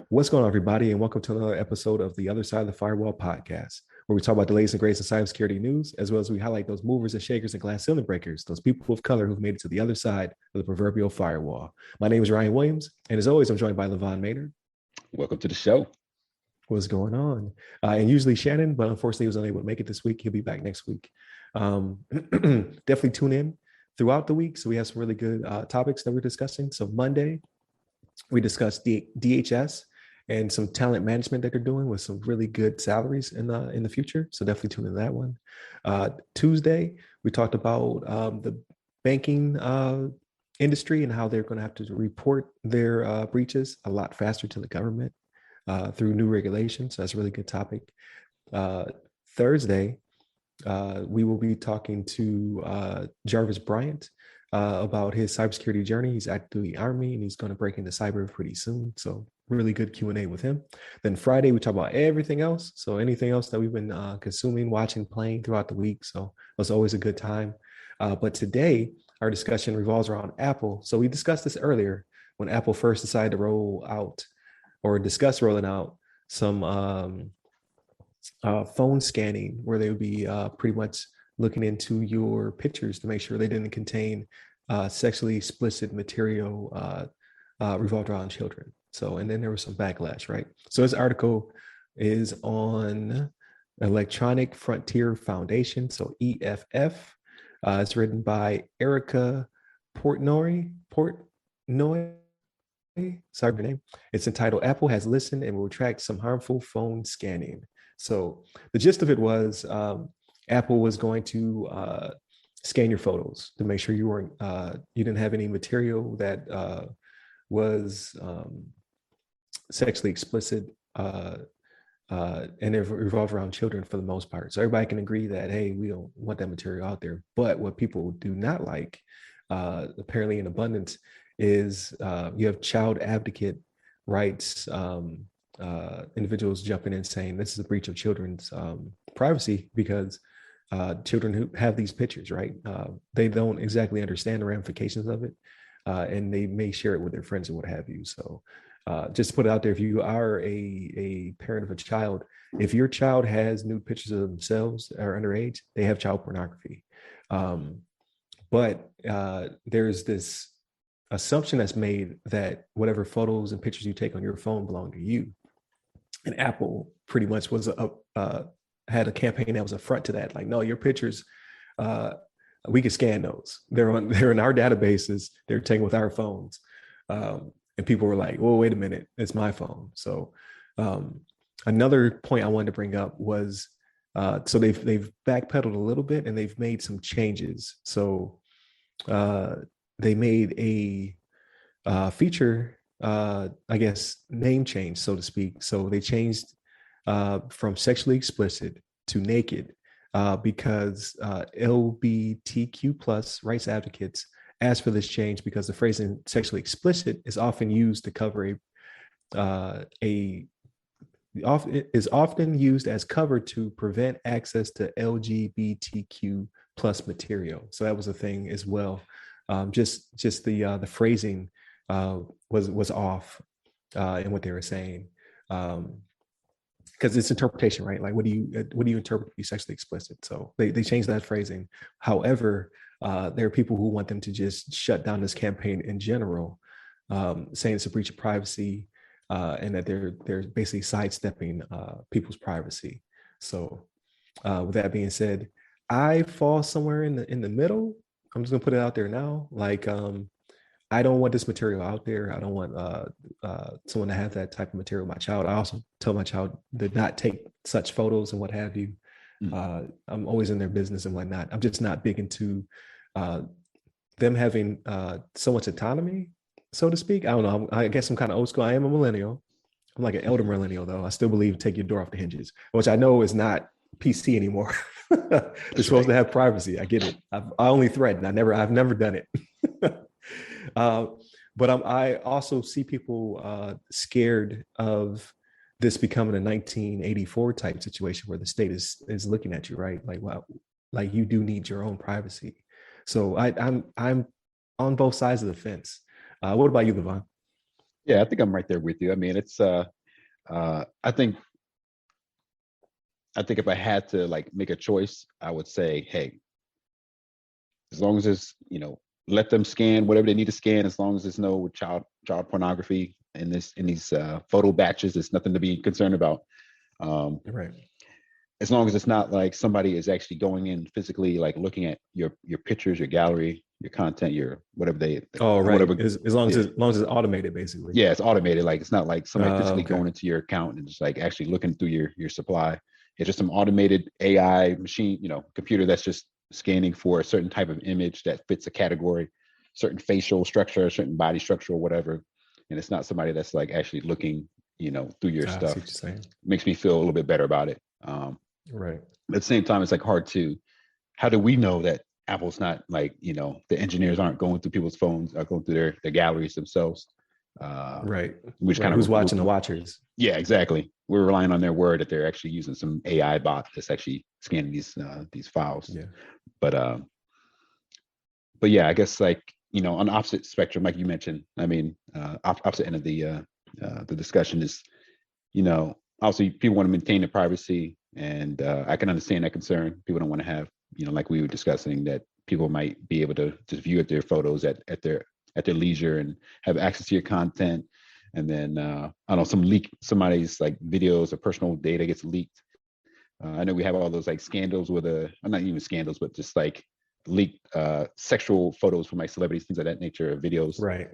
What's going on, everybody, and welcome to another episode of the Other Side of the Firewall podcast, where we talk about the latest and greatest in cybersecurity news, as well as we highlight those movers and shakers and glass ceiling breakers, those people of color who've made it to the other side of the proverbial firewall. My name is Ryan Williams, and as always, I'm joined by LeVon Maynard. Welcome to the show. What's going on? And usually Shannon, but unfortunately he was unable to make it this week. He'll be back next week. Definitely tune in throughout the week. So we have some really good topics that we're discussing. So Monday, we discussed DHS and some talent management that they're doing with some really good salaries in the future. So definitely tune in to that one. Tuesday, we talked about the banking industry and how they're going to have to report their breaches a lot faster to the government through new regulations. So that's a really good topic. Thursday, we will be talking to Jarvis Bryant about his cybersecurity journey. He's active duty Army and he's going to break into cyber pretty soon. So really good Q&A with him. Then Friday, we talk about everything else. So anything else that we've been consuming, watching, playing throughout the week. So it was always a good time. But today, our discussion revolves around Apple. So we discussed this earlier when Apple first decided to roll out or discuss rolling out some phone scanning, where they would be pretty much looking into your pictures to make sure they didn't contain sexually explicit material revolved around children. So, and then there was some backlash, right? So this article is on Electronic Frontier Foundation, so EFF. It's written by Erica Portnoy. Sorry for your name. It's entitled "Apple Has Listened and Will Track Some Harmful Phone Scanning." So the gist of it was Apple was going to scan your photos to make sure you didn't have any material that was sexually explicit, and it revolved around children for the most part. So everybody can agree that, hey, we don't want that material out there. But what people do not like, apparently in abundance, is you have child advocate rights individuals jumping in saying this is a breach of children's privacy because children who have these pictures, right? They don't exactly understand the ramifications of it, and they may share it with their friends and what have you. So just to put it out there, if you are a parent of a child, if your child has nude pictures of themselves or underage, they have child pornography. But there's this assumption that's made that whatever photos and pictures you take on your phone belong to you. And Apple pretty much was had a campaign that was a front to that. Like, no, your pictures, we can scan those. They're in our databases. They're taken with our phones. And people were like, well, wait a minute, it's my phone. So another point I wanted to bring up was, so they've backpedaled a little bit and they've made some changes. So they made a feature, I guess, name change, so to speak. So they changed from sexually explicit to naked because LGBTQ plus rights advocates asked for this change because the phrasing sexually explicit is often used to cover is often used as cover to prevent access to LGBTQ plus material. So that was a thing as well. Just the phrasing was off in what they were saying, because it's interpretation, right? Like, what do you interpret to be sexually explicit? So they changed that phrasing. However, there are people who want them to just shut down this campaign in general, saying it's a breach of privacy, and that they're basically sidestepping people's privacy. So with that being said, I fall somewhere in the middle. I'm just gonna put it out there now. Like, I don't want this material out there. I don't want someone to have that type of material with my child. I also tell my child to not take such photos and what have you. I'm always in their business and whatnot. I'm just not big into them having so much autonomy, so to speak. I don't know. I guess I'm kind of old school. I am a millennial. I'm like an elder millennial, though. I still believe take your door off the hinges, which I know is not PC anymore. They're supposed to have privacy. I get it. I only threaten. I've never done it. But I also see people scared of this becoming a 1984 type situation where the state is looking at you, right? Like, wow, like you do need your own privacy. So I'm on both sides of the fence. What about you, LeVon? Yeah, I think I'm right there with you. I mean, it's I think if I had to like make a choice, I would say, hey, as long as it's, let them scan whatever they need to scan, as long as there's no child pornography in these photo batches, there's nothing to be concerned about. Right. As long as it's not like somebody is actually going in physically, like looking at your pictures, your gallery, your content, your whatever Oh, right. whatever. As long as Yeah, as long as it's automated, basically. yeah, it's automated. Like it's not like somebody physically Okay. going into your account and just like actually looking through your supply. It's just some automated AI machine, computer that's just scanning for a certain type of image that fits a category, certain facial structure, certain body structure, or whatever. And it's not somebody that's like actually looking, through your I see stuff. what you're saying. Makes me feel a little bit better about it. Right. But at the same time, it's like hard to. How do we know that Apple's not like the engineers aren't going through people's phones, are going through their galleries themselves? Right. We just Right. kind Who's of watching the watchers? yeah, exactly. We're relying on their word that they're actually using some AI bot that's actually scanning these files. Yeah. But yeah, I guess like on the opposite spectrum, like you mentioned, I mean, opposite end of the discussion is, obviously people want to maintain their privacy, and I can understand that concern. People don't want to have, like we were discussing, that people might be able to just view their photos at their leisure and have access to your content. And then I don't know, somebody's like videos or personal data gets leaked. I know we have all those like scandals with not even scandals, but just like leaked sexual photos from like celebrities, things of that nature, or videos. Right.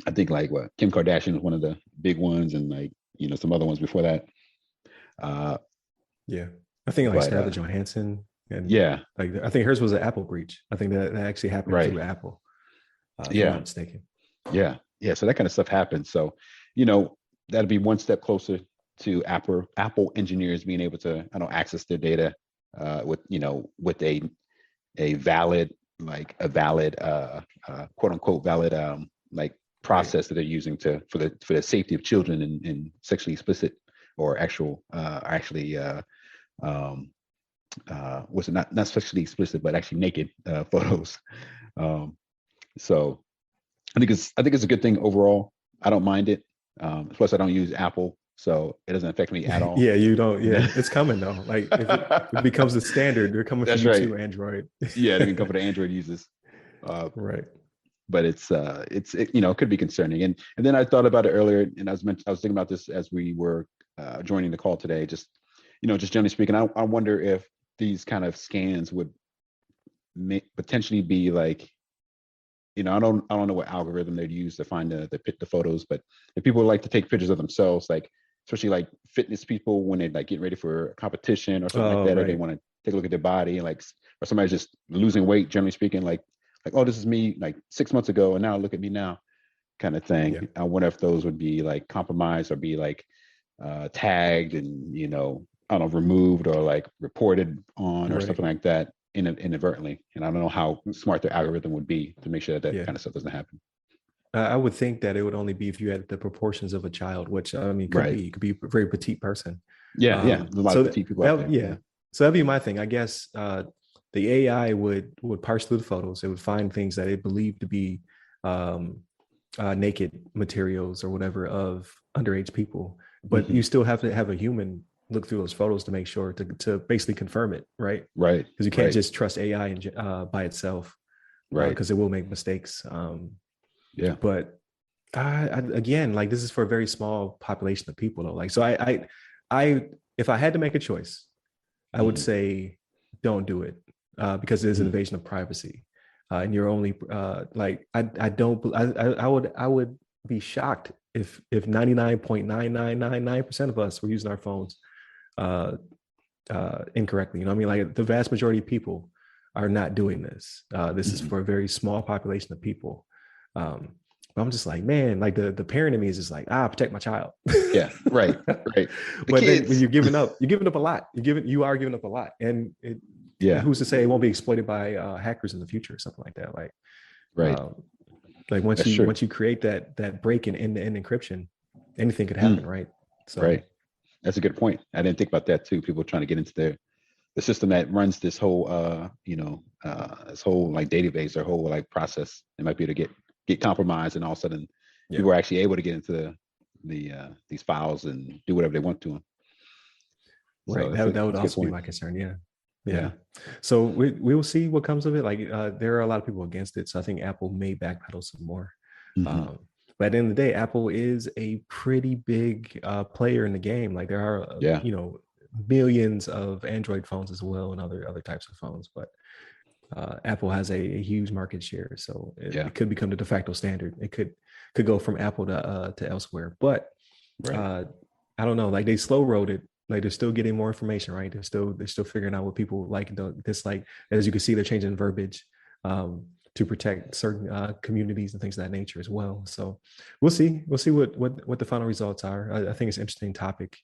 I think like Kim Kardashian was one of the big ones, and like some other ones before that. Yeah. I think like But Scarlett Johansson and yeah, like I think hers was an Apple breach. I think that actually happened right, through Apple, if I'm not yeah, mistaken. yeah. So that kind of stuff happens. So you know that'd be one step closer to Apple engineers being able to access their data with a valid quote unquote valid like Right. process that they're using for the safety of children in sexually explicit or actually was it not sexually explicit but actually naked photos. um, so I think it's a good thing overall. I don't mind it. Plus I don't use Apple, so it doesn't affect me at all. Yeah, you don't. Yeah, it's coming though. Like if it becomes the standard, they're coming for That's you right. too, Android. Yeah, they can cover the Android users. Uh, Right. but it could be concerning. And then I thought about it earlier, and I was thinking about this as we were joining the call today. Just just generally speaking, I wonder if these kind of scans would potentially be like, I don't know what algorithm they'd use to find the photos, but if people like to take pictures of themselves, like especially like fitness people when they're like getting ready for a competition or something like Oh, that, or they right. want to take a look at their body, and like, or somebody's just losing weight, generally speaking, like, oh, this is me like 6 months ago, and now look at me now, kind of Yeah. thing. I wonder if those would be like compromised or be like tagged and I don't know, removed or like reported on or Right. something like that inadvertently. And I don't know how smart their algorithm would be to make sure that Yeah. kind of stuff doesn't happen. I would think that it would only be if you had the proportions of a child, which I mean could Right. be. You could be a very petite person. Yeah. Yeah. There's a lot of So petite people out there. yeah. Yeah. So that'd be my thing. I guess the AI would parse through the photos. It would find things that it believed to be um, naked materials or whatever of underage people, but Hmm. you still have to have a human look through those photos to make sure to basically confirm it, right? Right. Because you can't Right. just trust AI by itself Right. because it will make mistakes. Yeah. But again, like this is for a very small population of people, though. Like, so I, if I had to make a choice, I would Hmm. say don't do it because it is an Hmm. invasion of privacy, and you're only like I don't I would be shocked if 99.9999% of us were using our phones uh, incorrectly. You know what I mean? Like the vast majority of people are not doing this. This is Hmm. for a very small population of people. Um, but I'm just like, man, like the parent in me is just like, protect my child. Yeah. Right. Right. The But then when kids. you're giving up a lot. You are giving up a lot, and Yeah. who's to say it won't be exploited by hackers in the future or something like that? Right. Um, like That's true. once you create that break in end-to-end encryption, anything could happen, Mm. right? So Right. That's a good point. I didn't think about that too. People trying to get into the system that runs this whole this whole like database or whole like process, it might be able to get compromised, and all of a sudden Yeah. people are actually able to get into these files and do whatever they want to them. Right. So That would that's a good also be point. my concern. Yeah. Yeah. So we will see what comes of it. Like there are a lot of people against it. So I think Apple may backpedal some more. Mm-hmm. But at the end of the day, Apple is a pretty big player in the game. Like there are, millions of Android phones as well and other types of phones. But Apple has a huge market share, so it could become the de facto standard. It could go from Apple to elsewhere. But I don't know. Like they slow rolled it. Like they're still getting more information, right? They're still figuring out what people like and don't dislike. As you can see, they're changing verbiage to protect certain communities and things of that nature as well. So we'll see what the final results are. I think it's an interesting topic.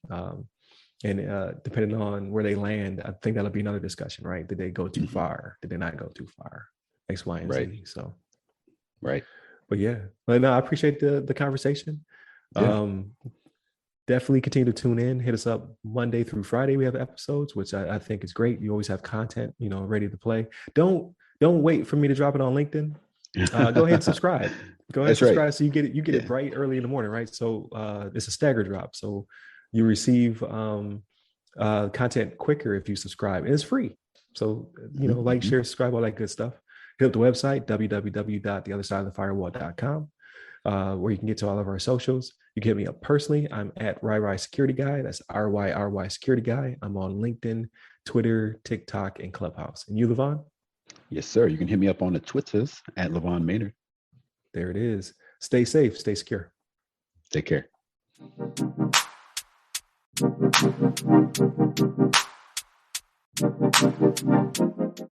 And depending on where they land, I think that'll be another discussion, right? Did they go too far? Did they not go too far? X, Y, and Z. So, but yeah, but no, I appreciate the conversation. Definitely continue to tune in. Hit us up Monday through Friday. We have episodes, which I think is great. You always have content, ready to play. Don't wait for me to drop it on LinkedIn. Go ahead and subscribe. Go ahead and subscribe so you get it bright early in the morning, right? So it's a stagger drop. So you receive content quicker if you subscribe, and it's free. So like, share, subscribe, all that good stuff. Hit up the website www.theothersideofthefirewall.com, where you can get to all of our socials. You can hit me up personally. I'm at RyRy Security Guy. That's RYRY Security Guy. I'm on LinkedIn, Twitter, TikTok, and Clubhouse. And you, LeVon? Yes, sir. You can hit me up on the Twitters at LeVon Maynard. There it is. Stay safe. Stay secure. Take care.